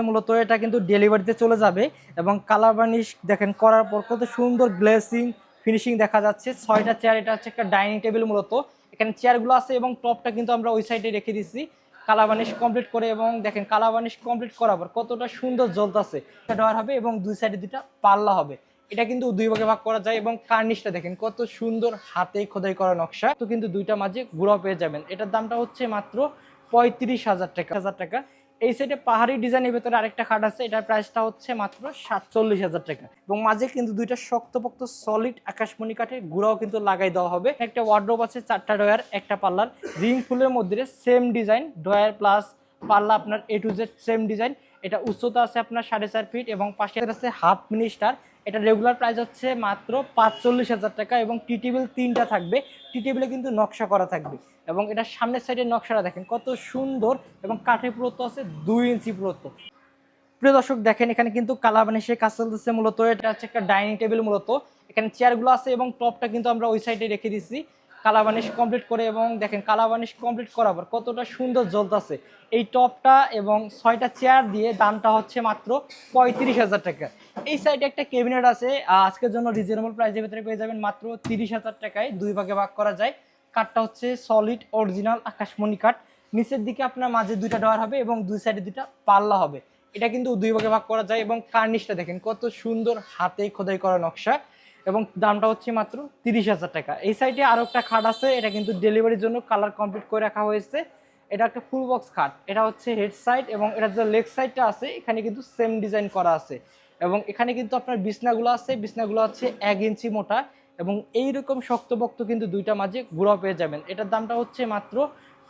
মূলত এটা কিন্তু ডেলিভারিতে চলে যাবে এবং কালার বার্নিশ দেখেন করার পর কত সুন্দর গ্লেসিং ফিনিশিং দেখা যাচ্ছে। 6টা চেয়ার, এটা হচ্ছে একটা ডাইনিং টেবিল। মূলত এখানে চেয়ারগুলো আছে এবং টপটা কিন্তু আমরা ওই সাইডে রেখে দিচ্ছি কালার বার্নিশ কমপ্লিট করে। এবং দেখেন কালার বার্নিশ কমপ্লিট করার পর কতটা সুন্দর জ্বলতেছে। ডয়ার হবে এবং দুই সাইডে দুইটা পাল্লা হবে। এটা কিন্তু দুই ভাগে ভাগ করা যায় এবং কার্নিশটা দেখেন কত সুন্দর হাতে খোদাই করা নকশা। তো কিন্তু দুইটা মাঝে গুঁড়ো পেয়ে যাবেন। এটার দামটা হচ্ছে মাত্র 35,000 টাকা। এই সাইডে পাহাড়ি ডিজাইনের ভেতরে আরেকটা খাট আছে, এটার প্রাইসটা হচ্ছে মাত্র 47,000 টাকা। এবং মাঝে কিন্তু দুইটা শক্তপোক্ত সলিড আকাশমণি কাঠের গুঁড়াও কিন্তু লাগাই দেওয়া হবে। একটা ওয়ার্ডরোব আছে, 4টা ডয়ার, একটা পাল্লার, রিং ফুলের মধ্যে সেম ডিজাইন, ডয়ার প্লাস পাল্লা আপনার A to Z same design. এটা উচ্চতা আছে আপনার 4.5 ফিট এবং পাশে আছে হাফ মিনিস্টার। এটা রেগুলার প্রাইস হচ্ছে মাত্র 45,000 টাকা এবং টি টেবিল 3টা থাকবে। টি টেবিলে কিন্তু নকশা করা থাকবে এবং এটা সামনের সাইডের নকশাটা দেখেন কত সুন্দর এবং কাঠের পুরুত্ব আছে 2 ইঞ্চি পুরুত্ব। প্রিয় দর্শক দেখেন এখানে কিন্তু কালার বানিশের কাজ চলতেছে। মূলত এটা হচ্ছে একটা ডাইনিং টেবিল। মূলত এখানে চেয়ারগুলো আছে এবং টপটা কিন্তু আমরা ওই সাইডে রেখে দিচ্ছি কালার বানিশ কমপ্লিট করে। এবং দেখেন কালার বানিশ কমপ্লিট করার পর কতটা সুন্দর জ্বলতেছে এই টপটা। এবং 6টা চেয়ার দিয়ে দামটা হচ্ছে মাত্র 35,000 টাকা। এই সাইডে একটা ক্যাবিনেট আছে, আজকের জন্য রিজনেবল প্রাইসের ভিতরে পেয়ে যাবেন মাত্র 30,000 টাকায়। দুই ভাগে ভাগ করা যায়। কাঠটা হচ্ছে সলিড অরিজিনাল আকাশমণি কাঠ। নিচের দিকে আপনার মাঝে দুইটা ডয়ার হবে এবং দুই সাইডে দুইটা পাল্লা হবে। এটা কিন্তু দুই ভাগে ভাগ করা যায় এবং কার্নিশটা দেখেন কত সুন্দর হাতে খোদাই করা নকশা এবং দামটা হচ্ছে মাত্র 30,000 টাকা। এই সাইডে আরো একটা খাট আছে, এটা কিন্তু ডেলিভারির জন্য কালার কমপ্লিট করে রাখা হয়েছে। এটা একটা ফুল বক্স খাট। এটা হচ্ছে হেড সাইড এবং এটা যে লেগ সাইডটা আছে এখানে কিন্তু সেম ডিজাইন করা আছে। এবং এখানে কিন্তু আপনার বিছনাগুলো আছে, বিছনাগুলো হচ্ছে 1 ইঞ্চি মোটা এবং এইরকম শক্তপোক্ত কিন্তু দুইটা মাঝে গুঁড়ো পেয়ে যাবেন। এটার দামটা হচ্ছে মাত্র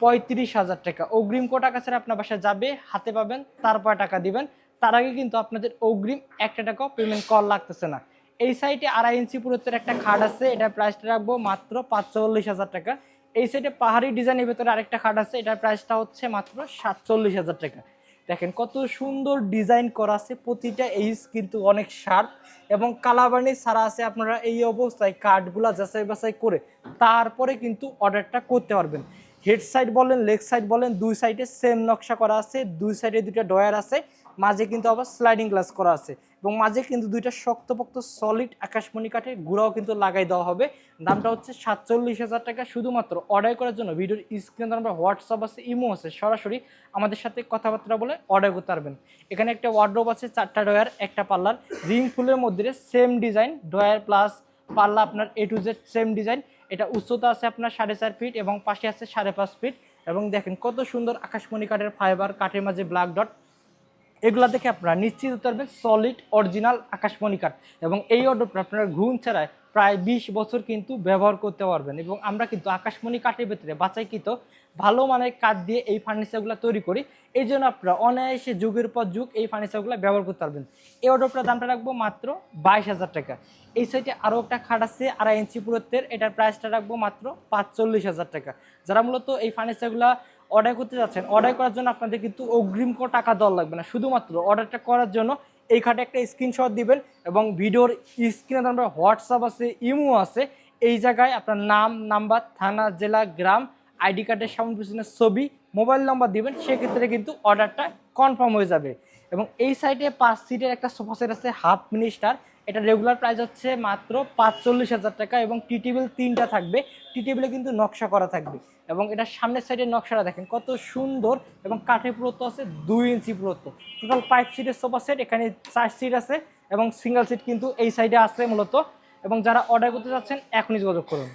35,000 টাকা। অগ্রিম কোটা কাছে আপনার বাসায় যাবে, হাতে পাবেন, তারপর টাকা দিবেন। তার আগে কিন্তু আপনাদের অগ্রিম 1 টাকাও পেমেন্ট কল লাগতেছে না। এই সাইডে 2.5 ইঞ্চি পুরুত্বের একটা খাট আছে, এটার প্রাইসটা রাখবো মাত্র 45,000 টাকা। এই সাইডে পাহাড়ি ডিজাইনের ভেতরে আরেকটা খাট আছে, এটার প্রাইসটা হচ্ছে মাত্র 47,000 টাকা। দেখেন কত সুন্দর ডিজাইন করা আছে, প্রতিটা এইজ কিন্তু অনেক শার্প এবং কালার বার্নিশ ছাড়া আছে। আপনারা এই অবস্থায় কাঠগুলা যাচাই বাছাই করে তারপরে কিন্তু অর্ডারটা করতে পারবেন। হেড সাইড বলেন লেগ সাইড বলেন দুই সাইডে সেম নকশা করা আছে, দুই সাইডে দুইটা ডয়ার আছে, মাঝে কিন্তু আবার স্লাইডিং গ্লাস করা আছে এবং মাঝে কিন্তু দুইটা শক্তপোক্ত সলিড আকাশমণি কাঠের গুঁড়াও কিন্তু লাগাই দেওয়া হবে। দামটা হচ্ছে 47,000 টাকা। শুধুমাত্র অর্ডার করার জন্য ভিডিওর স্ক্রিনে আমরা হোয়াটসঅ্যাপ আছে, ইমো আছে, সরাসরি আমাদের সাথে কথাবার্তা বলে অর্ডার করতে পারবেন। এখানে একটা ওয়ার্ডরোব আছে, 4টা ডয়ার, একটা পাল্লার, রিং ফুলের মধ্যে সেম ডিজাইন, ডয়ার প্লাস পাল্লা আপনার A to Z same design. এটা উচ্চতা আছে আপনার 4.5 ফিট এবং পাশে আছে 5.5 ফিট। এবং দেখেন কত সুন্দর আকাশমণি কাঠের ফাইবার, কাঠের মাঝে ব্ল্যাক ডট। এগুলা দেখে আপনারা নিশ্চিত হতে পারবেন সলিড অরিজিনাল আকাশমণি কাঠ। এবং এই অর্ডারটা আপনারা ঘুণ ছাড়াই প্রায় 20 বছর কিন্তু ব্যবহার করতে পারবেন। এবং আমরা কিন্তু আকাশমণি কাঠের ভেতরে বাছাইকৃত ভালো মানের কাঠ দিয়ে এই ফার্নিচারগুলো তৈরি করি। এই জন্য আপনারা অনায়াসে যুগের পর যুগ এই ফার্নিচারগুলো ব্যবহার করতে পারবেন। এই অর্ডারটার দামটা রাখবো মাত্র 22,000 টাকা। এই সাইডে আরও একটা খাট আছে 2.5 ইঞ্চি পুরুত্বের, এটার প্রাইসটা রাখবো মাত্র 45,000 টাকা। যারা মূলত এই ফার্নিচারগুলো অর্ডার করতে যাচ্ছেন, অর্ডার করার জন্য আপনাদের কিন্তু অগ্রিম কোনো টাকা দেওয়া লাগবে না। শুধুমাত্র অর্ডারটা করার জন্য এই খাটে একটা স্ক্রিনশট দিবেন এবং ভিডিওর স্ক্রিনে আমরা হোয়াটসঅ্যাপ আছে, ইমো আছে, এই জায়গায় আপনার নাম, নাম্বার, থানা, জেলা, গ্রাম, আইডি কার্ডের সামনে পিছনের ছবি, মোবাইল নাম্বার দিবেন, সেক্ষেত্রে কিন্তু অর্ডারটা কনফার্ম হয়ে যাবে। এবং এই সাইডে 5 সিটের একটা সোফা সেট আছে হাফ মিনিস্টার। এটা রেগুলার প্রাইস হচ্ছে মাত্র 45,000 টাকা এবং টি টেবিল 3টা থাকবে। টি টেবিলে কিন্তু নকশা করা থাকবে এবং এটা সামনের সাইডের নকশাটা দেখেন কত সুন্দর এবং কাঠের পুরুত্ব আছে 2 ইঞ্চি পুরুত্ব। টোটাল 5 সিটের সোফা সেট, এখানে 4 সিট আছে এবং সিঙ্গেল সিট কিন্তু এই সাইডে আছে মূলত। এবং যারা অর্ডার করতে চাচ্ছেন এখনই যোগাযোগ করুন।